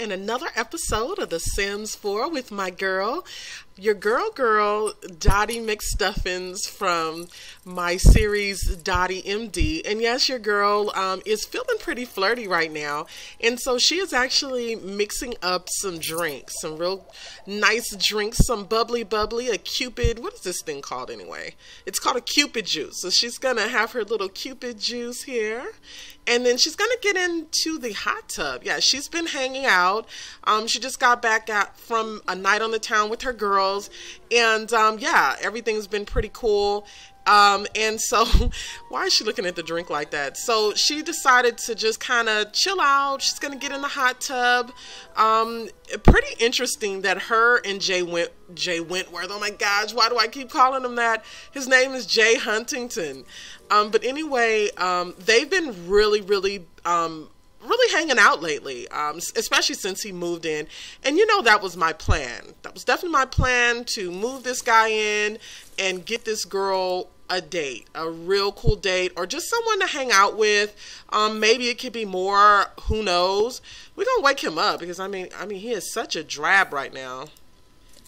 in another episode of The Sims 4 with my girl, your girl, Dottie McStuffins from my series Dottie MD. And yes, your girl is feeling pretty flirty right now. And so she is actually mixing up some drinks, some real nice drinks, some bubbly, a Cupid. What is this thing called anyway? It's called a Cupid juice. So she's going to have her little Cupid juice here. And then she's going to get into the hot tub. Yeah, she's been hanging out. She just got back out from a night on the town with her girls. And yeah, everything's been pretty cool. And so, why is she looking at the drink like that? So she decided to just kind of chill out. She's going to get in the hot tub. Pretty interesting that her and J Wentworth, oh my gosh, why do I keep calling him that? His name is J Huntington. But anyway, they've been really hanging out lately, especially since he moved in. And you know, that was my plan. That was definitely my plan, to move this guy in and get this girl a date, a real cool date, or just someone to hang out with. Maybe it could be more, who knows. We're gonna wake him up, because I mean he is such a drab right now.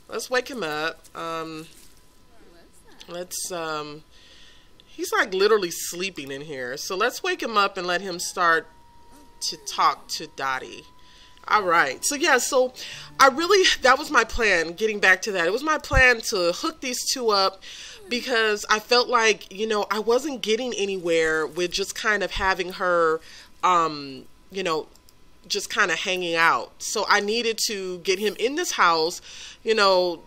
Let's wake him up. He's like literally sleeping in here, so let's wake him up and let him start to talk to Dottie. All right, so yeah, so that was my plan. Getting back to that, it was my plan to hook these two up, because I felt like, you know, I wasn't getting anywhere with just kind of having her, you know, just kind of hanging out. So I needed to get him in this house, you know,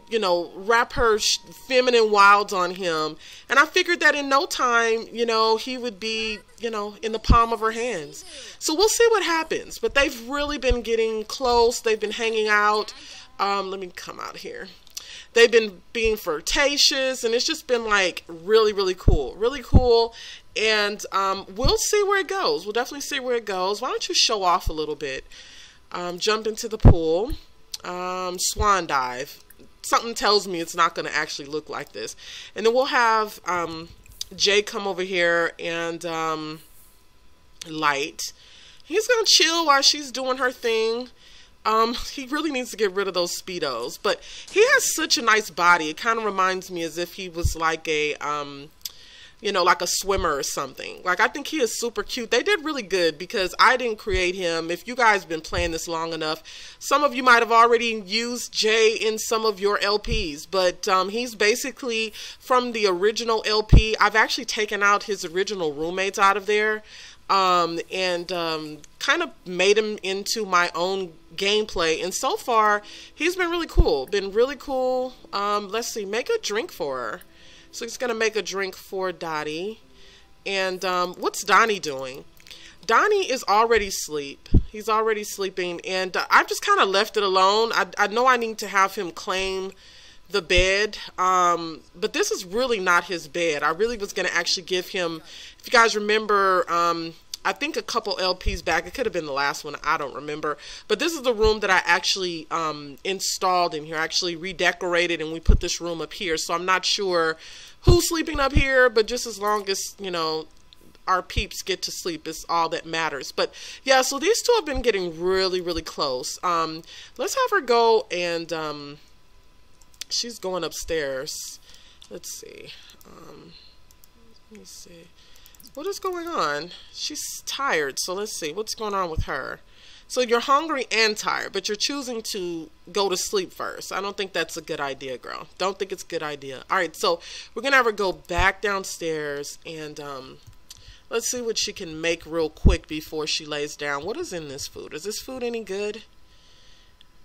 wrap her feminine wilds on him. And I figured that in no time, you know, he would be, you know, in the palm of her hands. So we'll see what happens. But they've really been getting close. They've been hanging out. Let me come out here. They've been being flirtatious, and it's just been like really cool. And we'll see where it goes. We'll definitely see where it goes. Why don't you show off a little bit? Jump into the pool. Swan dive. Something tells me it's not going to actually look like this. And then we'll have Jay come over here and Light. He's going to chill while she's doing her thing. He really needs to get rid of those Speedos, but he has such a nice body. It kind of reminds me as if he was like a, you know, like a swimmer or something. Like, I think he is super cute. They did really good, because I didn't create him. If you guys have been playing this long enough, some of you might have already used Jay in some of your LPs, but he's basically from the original LP. I've actually taken out his original roommates out of there. And kind of made him into my own gameplay, and so far he's been really cool. Let's see, make a drink for her. So he's gonna make a drink for Dottie. And what's Donnie doing? Donnie is already asleep. He's already sleeping, and I've just kind of left it alone. I know I need to have him claim the bed, but this is really not his bed. I really was going to actually give him, if you guys remember, I think a couple LPs back, it could have been the last one, I don't remember, but this is the room that I actually installed in here. I actually redecorated, and we put this room up here, so I'm not sure who's sleeping up here, but just as long as, you know, our peeps get to sleep is all that matters. But yeah, so these two have been getting really close. Let's have her go, and she's going upstairs. Let's see. Let me see. What is going on? She's tired, so let's see. What's going on with her? So you're hungry and tired, but you're choosing to go to sleep first. I don't think that's a good idea, girl. Don't think it's a good idea. All right, so we're going to have her go back downstairs, and let's see what she can make real quick before she lays down. What is in this food? Is this food any good?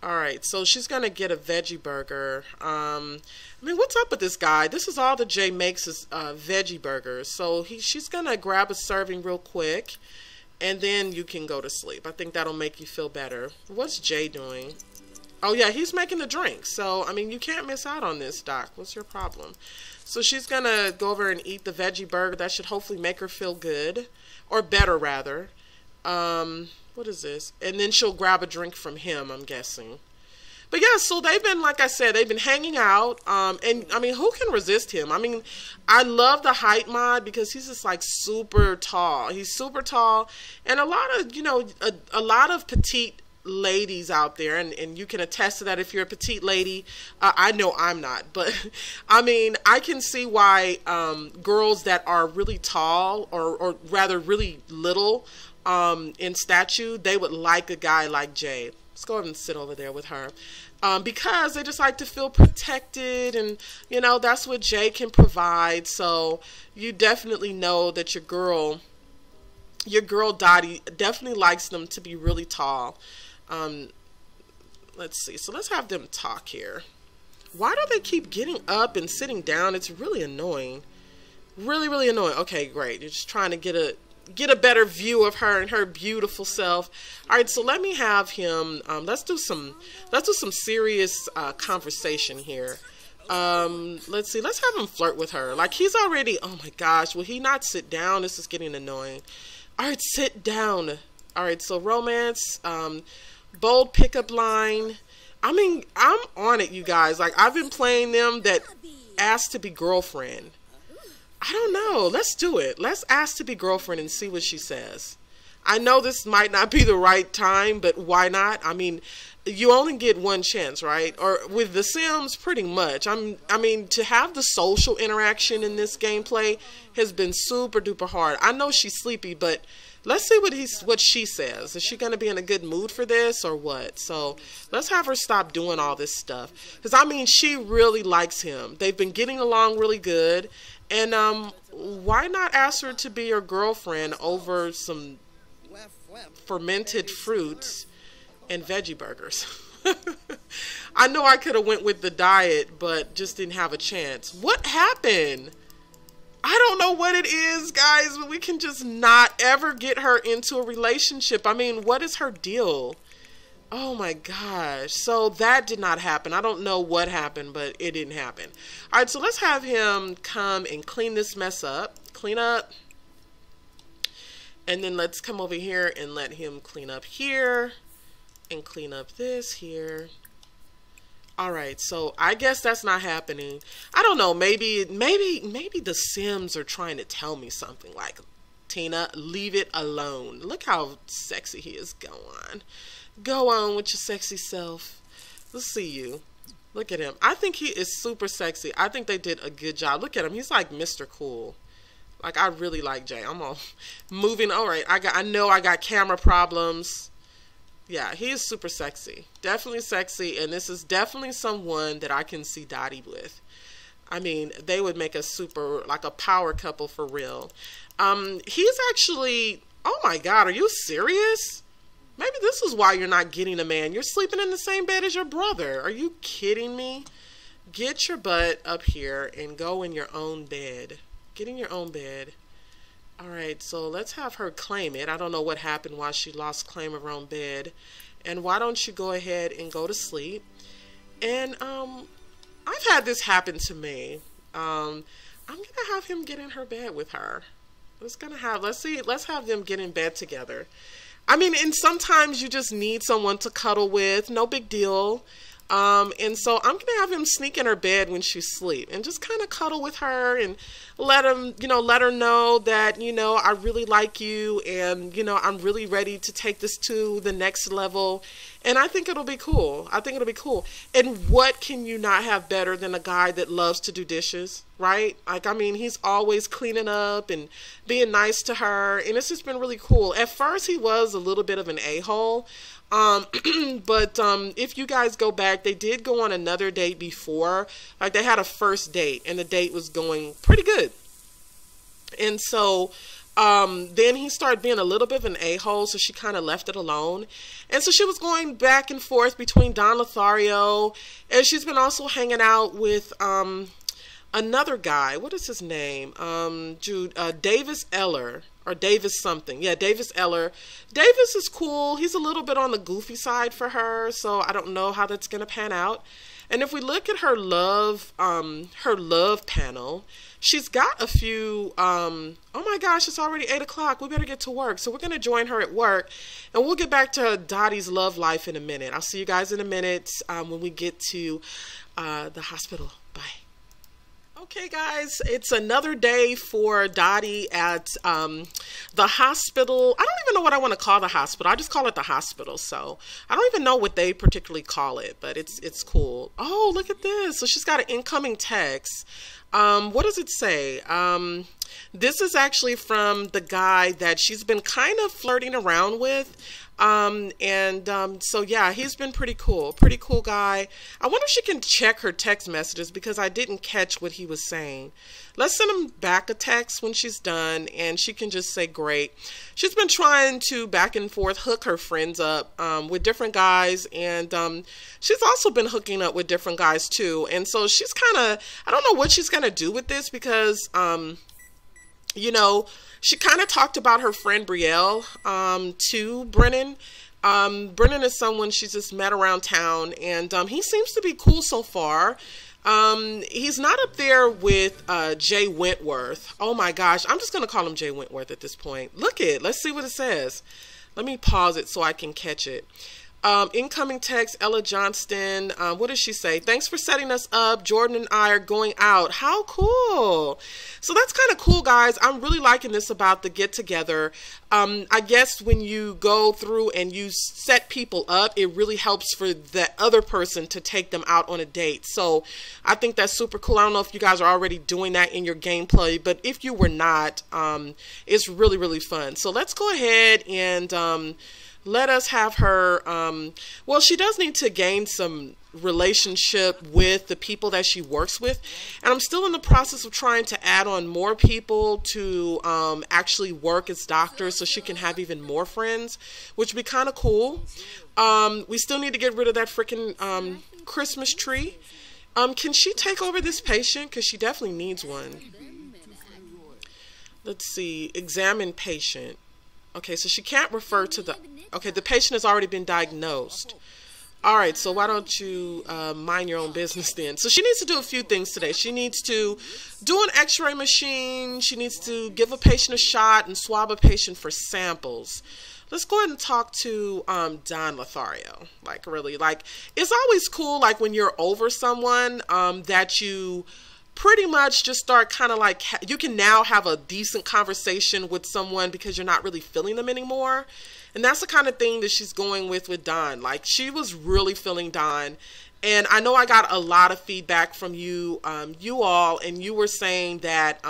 Alright, so she's going to get a veggie burger. I mean, what's up with this guy? This is all that Jay makes is veggie burgers. So she's going to grab a serving real quick, and then you can go to sleep. I think that'll make you feel better. What's Jay doing? Oh, yeah, he's making the drink. So, I mean, you can't miss out on this, Doc. What's your problem? So she's going to go over and eat the veggie burger. That should hopefully make her feel good, or better, rather. What is this? And then she'll grab a drink from him, I'm guessing. But yeah, so they've been, like I said, they've been hanging out. And I mean, who can resist him? I mean, I love the height mod because he's just like super tall. He's super tall. And a lot of, you know, a lot of petite ladies out there, and you can attest to that if you're a petite lady. I know I'm not, but I mean, I can see why girls that are really tall, or rather really little in stature, they would like a guy like Jay. Let's go ahead and sit over there with her. Because they just like to feel protected, and you know, that's what Jay can provide. So you definitely know that your girl Dottie definitely likes them to be really tall. Let's see. So let's have them talk here. Why do they keep getting up and sitting down? It's really annoying. Really, really annoying. Okay, great. You're just trying to get a better view of her and her beautiful self. All right, so let me have him. Let's do some serious conversation here. Let's see. Let's have him flirt with her. Like, he's already. Oh my gosh. Will he not sit down? This is getting annoying. All right, sit down. All right, so romance, bold pickup line. I mean, I'm on it, you guys. Like, I've been playing them that ask to be girlfriend. I don't know. Let's do it. Let's ask to be girlfriend and see what she says. I know this might not be the right time, but why not? I mean, you only get one chance, right? Or with The Sims, pretty much. I mean, to have the social interaction in this gameplay has been super duper hard. I know she's sleepy, but let's see what she says. Is she going to be in a good mood for this or what? So let's have her stop doing all this stuff. Because, I mean, she really likes him. They've been getting along really good. And why not ask her to be your girlfriend over some fermented fruits and veggie burgers? I know I could have went with the diet, but just didn't have a chance. What happened? I don't know what it is, guys, but we can just not ever get her into a relationship. I mean, what is her deal? Oh my gosh. So that did not happen. I don't know what happened, but it didn't happen. All right, so let's have him come and clean this mess up. Clean up. And then let's come over here and let him clean up here and clean up this here. All right, so I guess that's not happening. I don't know. Maybe the Sims are trying to tell me something like, Tina, leave it alone. Look how sexy he is. Go on. Go on with your sexy self. Let's see you. Look at him. I think he is super sexy. I think they did a good job. Look at him. He's like Mr. Cool. Like, I really like Jay. I'm all moving. All right. I know I got camera problems. Yeah, he is super sexy. Definitely sexy. And this is definitely someone that I can see Dottie with. I mean, they would make a super, like a power couple for real. He's actually, oh my God, are you serious? Maybe this is why you're not getting a man. You're sleeping in the same bed as your brother. Are you kidding me? Get your butt up here and go in your own bed. Get in your own bed. All right, so let's have her claim it. I don't know what happened while she lost claim of her own bed. And why don't you go ahead and go to sleep? And I've had this happen to me. I'm gonna have him get in her bed with her. Let's have them get in bed together. I mean, and sometimes you just need someone to cuddle with. No big deal. And so I'm going to have him sneak in her bed when she's asleep and just kind of cuddle with her and let her know that, I really like you and, I'm really ready to take this to the next level. And I think it'll be cool. I think it'll be cool. And what can you not have better than a guy that loves to do dishes, right? Like, I mean, he's always cleaning up and being nice to her. And it's just been really cool. At first, he was a little bit of an a-hole. But if you guys go back, they did go on another date before. Like, they had a first date and the date was going pretty good. And so then he started being a little bit of an a-hole, so she kind of left it alone. And so she was going back and forth between Don Lothario, and she's been also hanging out with another guy. What is his name? Davis Eller. Or Davis something. Yeah, Davis Eller. Davis is cool. He's a little bit on the goofy side for her, so I don't know how that's going to pan out. And if we look at her love panel, she's got a few, oh my gosh, it's already 8 o'clock. We better get to work. So we're going to join her at work, and we'll get back to Dottie's love life in a minute. I'll see you guys in a minute when we get to the hospital. Bye. Okay, guys, it's another day for Dottie at the hospital. I don't even know what I want to call the hospital. I just call it the hospital. So I don't even know what they particularly call it, but it's cool. Oh, look at this. So she's got an incoming text. What does it say? This is actually from the guy that she's been kind of flirting around with. So yeah, he's been pretty cool guy. I wonder if she can check her text messages because I didn't catch what he was saying. Let's send him back a text when she's done and she can just say great. She's been trying to back and forth hook her friends up with different guys, and she's also been hooking up with different guys too. And so she's kind of, I don't know what she's going to do with this because you know, she kind of talked about her friend Brielle to Brennan. Brennan is someone she's just met around town, and he seems to be cool so far. He's not up there with Jay Wentworth. Oh my gosh, I'm just going to call him Jay Wentworth at this point. Look it, let's see what it says. Let me pause it so I can catch it. Incoming text, Ella Johnston. What does she say? Thanks for setting us up. Jordan and I are going out. How cool. So that's kind of cool, guys. I'm really liking this about the get together. I guess when you go through and you set people up, it really helps for the other person to take them out on a date. So I think that's super cool. I don't know if you guys are already doing that in your gameplay, but if you were not, it's really, really fun. So let's go ahead and let us have her, well, she does need to gain some relationship with the people that she works with. And I'm still in the process of trying to add on more people to actually work as doctors so she can have even more friends, which would be kind of cool. We still need to get rid of that freaking Christmas tree. Can she take over this patient? Because she definitely needs one. Let's see. Examine patient. Okay, so she can't refer to the... Okay, the patient has already been diagnosed. All right, so why don't you mind your own business then? So she needs to do a few things today. She needs to do an x-ray machine. She needs to give a patient a shot and swab a patient for samples. Let's go ahead and talk to Don Lothario. Like, really, like, it's always cool, like, when you're over someone that you pretty much just start kind of like, you can now have a decent conversation with someone because you're not really feeling them anymore. And that's the kind of thing that she's going with Don. Like, she was really feeling Don. And I know I got a lot of feedback from you, you all, and you were saying that,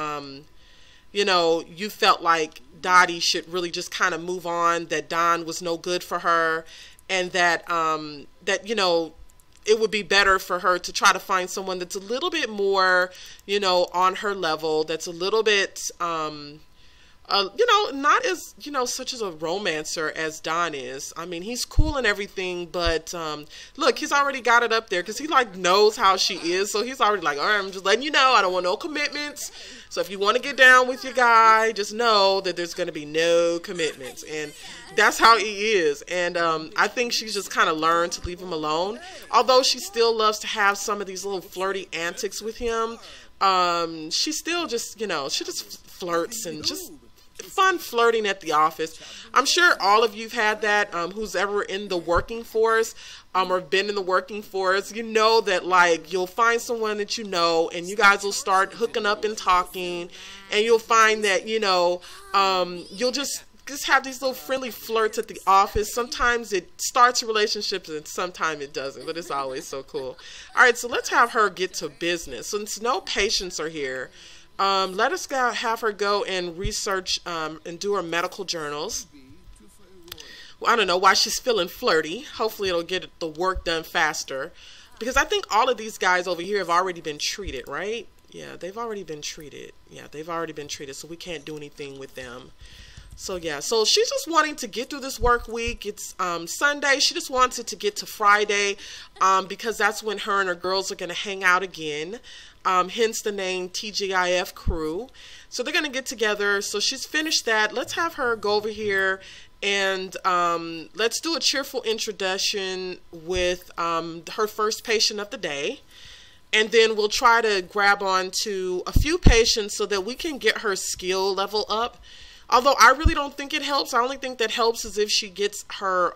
you know, you felt like Dottie should really just kind of move on, that Don was no good for her, and that, you know, it would be better for her to try to find someone that's a little bit more, you know, on her level, that's a little bit, you know, not as, you know, such as a romancer as Don is. I mean, he's cool and everything, but look, he's already got it up there because he, like, knows how she is. So he's already like, all right, I'm just letting you know, I don't want no commitments. So if you want to get down with your guy, just know that there's going to be no commitments. And that's how he is. And I think she's just kind of learned to leave him alone. Although she still loves to have some of these little flirty antics with him, she still just, you know, she just flirts and just fun flirting at the office. I'm sure all of you've had that, who's ever in the working force, or been in the working force. You know that, like, you'll find someone that you know, and you guys will start hooking up and talking, and you'll find that, you know, you'll just have these little friendly flirts at the office. Sometimes it starts relationships and sometimes it doesn't, but it's always so cool. All right, so let's have her get to business. Since no patients are here, let us have her go and research and do her medical journals. Well, I don't know why she's feeling flirty. Hopefully it'll get the work done faster. Because I think all of these guys over here have already been treated, right? Yeah, they've already been treated. Yeah, they've already been treated, so we can't do anything with them. So yeah, so she's just wanting to get through this work week. It's Sunday. She just wants it to get to Friday because that's when her and her girls are going to hang out again. Hence the name TGIF crew. So they're going to get together. So she's finished that. Let's have her go over here and let's do a cheerful introduction with her first patient of the day. And then we'll try to grab on to a few patients so that we can get her skill level up. Although I really don't think it helps. I only think that helps is if she gets her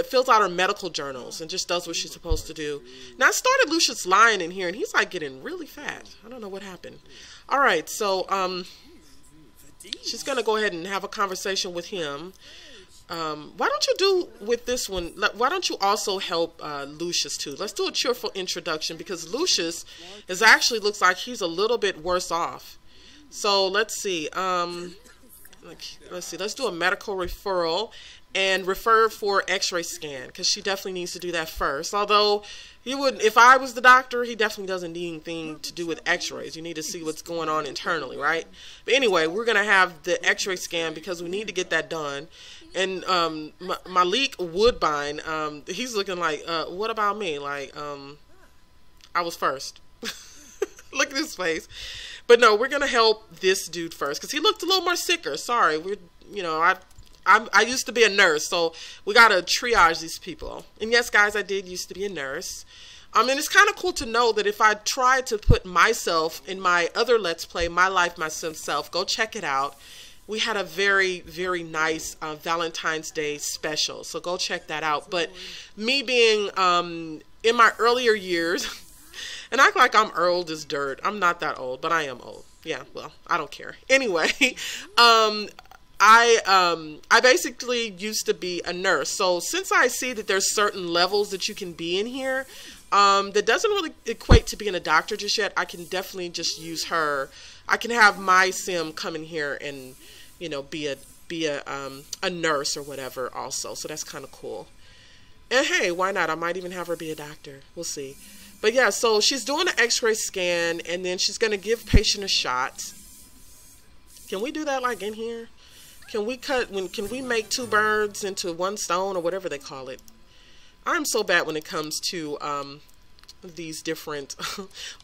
fills out her medical journals and just does what she's supposed to do. Now I started Lucius lying in here, and he's like getting really fat. I don't know what happened. All right, so she's gonna go ahead and have a conversation with him. Why don't you do with this one? Why don't you also help Lucius too? Let's do a cheerful introduction, because Lucius is actually looks like he's a little bit worse off. So let's see. Let's see. Let's do a medical referral and refer for X-ray scan, because she definitely needs to do that first. Although he wouldn't, if I was the doctor, he definitely doesn't need anything to do with X-rays. You need to see what's going on internally, right? But anyway, we're gonna have the X-ray scan because we need to get that done. And Malik Woodbine, he's looking like, what about me? Like, I was first. Look at his face. But no, we're gonna help this dude first because he looked a little more sicker. Sorry, I used to be a nurse, so we gotta triage these people. And yes, guys, I did used to be a nurse. And it's kind of cool to know that if I try to put myself in my other Let's Play, My Life, Myself, go check it out. We had a very, very nice Valentine's Day special, so go check that out. But me being in my earlier years, and I act like I'm old as dirt. I'm not that old, but I am old. Yeah, well, I don't care. Anyway, I basically used to be a nurse. So since I see that there's certain levels that you can be in here, that doesn't really equate to being a doctor just yet. I can definitely just use her. I can have my sim come in here and, you know, be a nurse or whatever also. So that's kind of cool. And hey, why not? I might even have her be a doctor. We'll see. But yeah, so she's doing an X-ray scan, and then she's going to give patient a shot. Can we do that like in here? Can we make two birds into one stone, or whatever they call it? I'm so bad when it comes to these different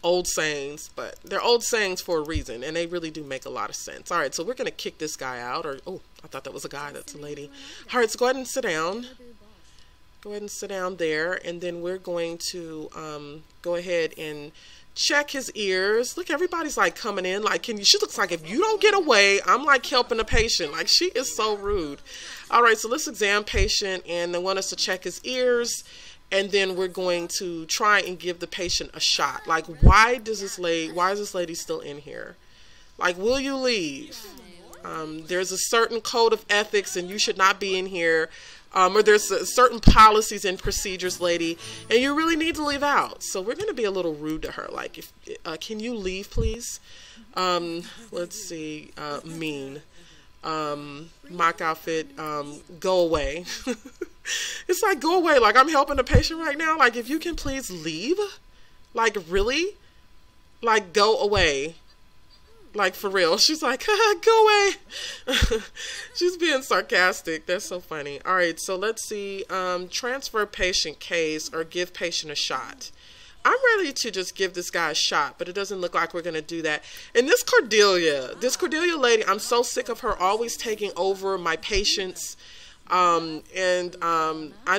old sayings, but they're old sayings for a reason, and they really do make a lot of sense. All right, so we're going to kick this guy out, or, oh, I thought that was a guy, that's a lady. All right, so go ahead and sit down. Go ahead and sit down there, and then we're going to go ahead and check his ears. Look, everybody's like coming in, like, she looks like if you don't get away, I'm like helping the patient. Like, she is so rude. All right, so let's examine patient, and they want us to check his ears, and then we're going to try and give the patient a shot. Like, why is this lady still in here? Like, will you leave? There's a certain code of ethics, and you should not be in here. Or there's certain policies and procedures, lady, and you really need to leave out. So we're going to be a little rude to her. Like, if can you leave, please? Let's see. Mean. Mock outfit. Go away. It's like, go away. Like, I'm helping a patient right now. Like, if you can please leave. Like, really? Like, go away. Like, for real. She's like, go away. She's being sarcastic. That's so funny. All right, so let's see. Transfer patient case or give patient a shot. I'm ready to just give this guy a shot, but it doesn't look like we're going to do that. And this Cordelia lady, I'm so sick of her always taking over my patients. I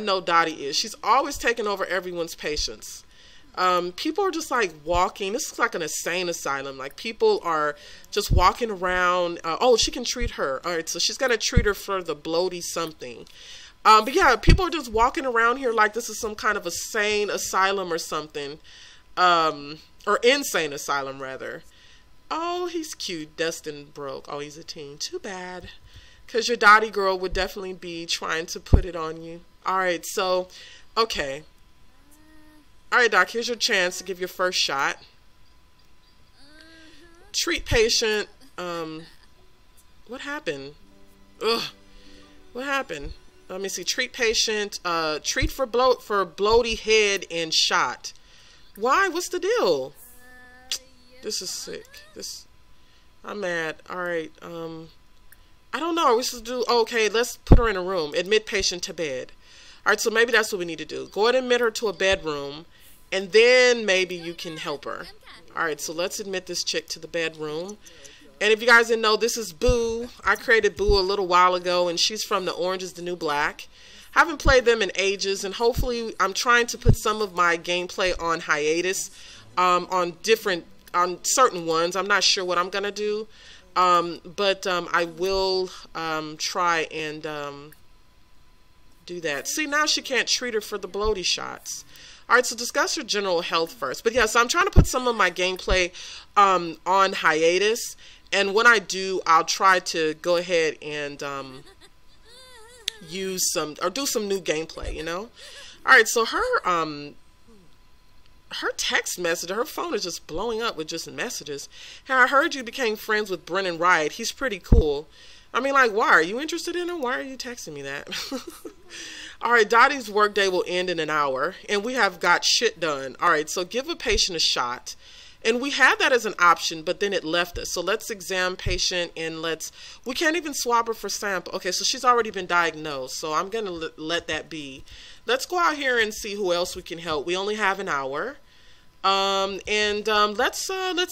know Dottie is. She's always taking over everyone's patients. People are just like walking. This is like an insane asylum. Like, people are just walking around. Oh, she can treat her. All right, so she's gonna treat her for the bloaty something. But yeah, people are just walking around here like this is some kind of a sane asylum or something. Or insane asylum rather. Oh, he's cute. Destin broke. Oh, he's a teen. Too bad. Because your Dottie girl would definitely be trying to put it on you. All right, so okay. All right, doc, here's your chance to give your first shot. Treat patient. What happened? Ugh. What happened? Let me see. Treat patient. Treat for bloaty head and shot. Why? What's the deal? This is sick. I'm mad. All right. I don't know. Are we supposed to do? Okay, let's put her in a room. Admit patient to bed. All right, so maybe that's what we need to do. Go ahead and admit her to a bedroom. And then maybe you can help her. All right, so let's admit this chick to the bedroom. And if you guys didn't know, this is Boo. I created Boo a little while ago, and she's from The Orange is the New Black. Haven't played them in ages, and hopefully I'm trying to put some of my gameplay on hiatus on certain ones. I'm not sure what I'm going to do, but I will try and do that. See, now she can't treat her for the bloaty shots. All right, so discuss her general health first. But yeah, so I'm trying to put some of my gameplay on hiatus. And when I do, I'll try to go ahead and use some, or do some new gameplay, you know? All right, so her text message, her phone is just blowing up with just messages. Hey, I heard you became friends with Brennan Wright. He's pretty cool. I mean, like, why? Are you interested in him? Why are you texting me that? All right, Dottie's workday will end in an hour, and we have got shit done. All right, so give a patient a shot. And we had that as an option, but then it left us. So let's examine patient, and we can't even swab her for sample. Okay, so she's already been diagnosed, so I'm going to let that be. Let's go out here and see who else we can help. We only have an hour. Let's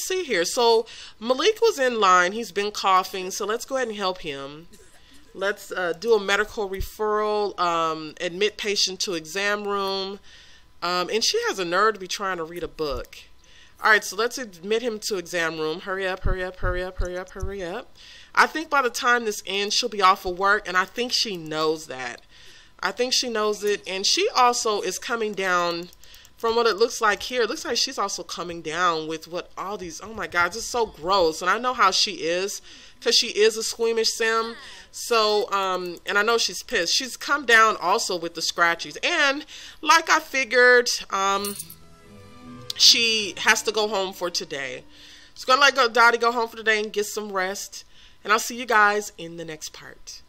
see here. So Malik was in line. He's been coughing, so let's go ahead and help him. Let's do a medical referral, admit patient to exam room. And she has a nerve to be trying to read a book. All right, so let's admit him to exam room. Hurry up, hurry up, hurry up, hurry up, hurry up. I think by the time this ends, she'll be off of work, and I think she knows that. I think she knows it, and she also is coming down from what it looks like here. It looks like she's also coming down with what all these, oh my God, it's so gross. And I know how she is, because she is a squeamish sim. So, and I know she's pissed. She's come down also with the scratchies. And like I figured, she has to go home for today. She's going to let Dottie go home for today and get some rest. And I'll see you guys in the next part.